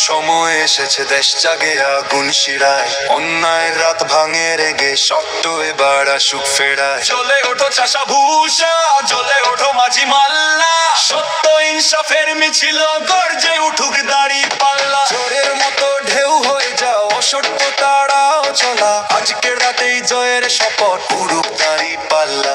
সময় এসেছে দেশ জাগে আগুন শিরায়, অন্যায়ের রাত ভাঙে রেগে সত্য এবার আসুক ফেরায়। জ্বলে ওঠো চাষা ভূষা, জ্বলে ওঠো মাঝি মাল্লা, সত্য ইনসাফের মিছিল গর্জে উঠুক দাড়ি পাল্লা। জোরের মতো ঢেউ হয়ে যাও, অসত্য তাড়াও চলা, আজকের রাতেই জয়ের শপথ উড়ুক দাড়ি পাল্লা।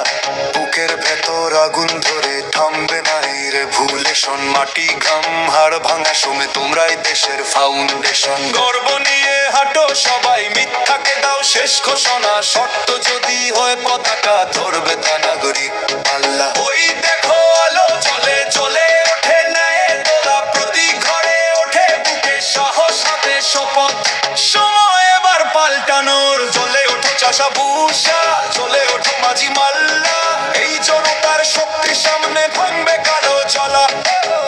বুকের ভেতর আগুন ধরে থামবে না রে ভুলেশন, মাটি ঘাম হাড় ভাঙা সময় তোমরাই দেশের ফাউন্ডেশন। গর্ব নিয়ে হাঁটো সবাই, মিথ্যাকে দাও শেষ ঘোষণা, সত্য যদি হয় পতাকা ধরবে তা নাগরিক পাল্লা। ওই দেখো আলো জ্বলে জ্বলে ওঠে ন্যায়ের দোলা, প্রতি ঘরে ওঠে বুকে সাহস হাতে শপথ, সময় এবার পাল্টানোর। জ্বলে ওঠো চাষা ভূষা, জ্বলে ওঠো মাঝি মাল্লা, এই জনতার শক্তির সামনে ভাঙবে কালো জ্বলা।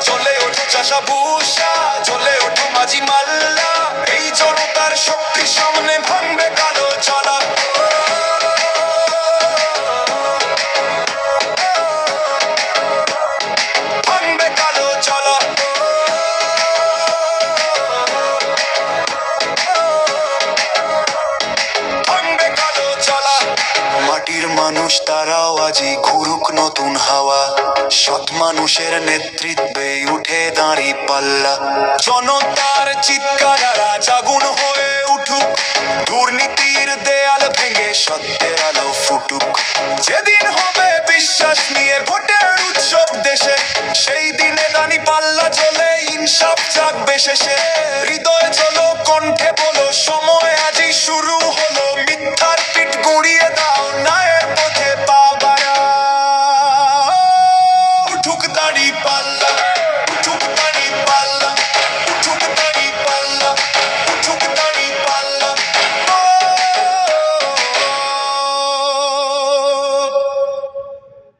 জ্বলে ওঠো চাষা ভূষা, জ্বলে ওঠো মাঝি মাল্লা, এই জনতার শক্তির সামনে ভাঙবে কালো জ্বলা। ভাঙবে কালো জ্বলা। ভাঙবে কালো জ্বলা। মাটির মানুষ তারাও আজি ঘুরুক নতুন হাওয়া, সৎ মানুষের নেতৃত্বে উঠে দাঁড়ি পাল্লা। জনতার চিৎকার আজ আগুন হয়ে উঠুক, দুর্নীতির দেয়াল ভেঙে সত্যের আলো ফুটুক। যেদিন হবে বিশ্বাস নিয়ে ভোটের উৎসব দেশে, সেই দিনে দাঁড়ি পাল্লা চলে ইনসাফ জাগবে শেষে। হৃদয় চলো কণ্ঠ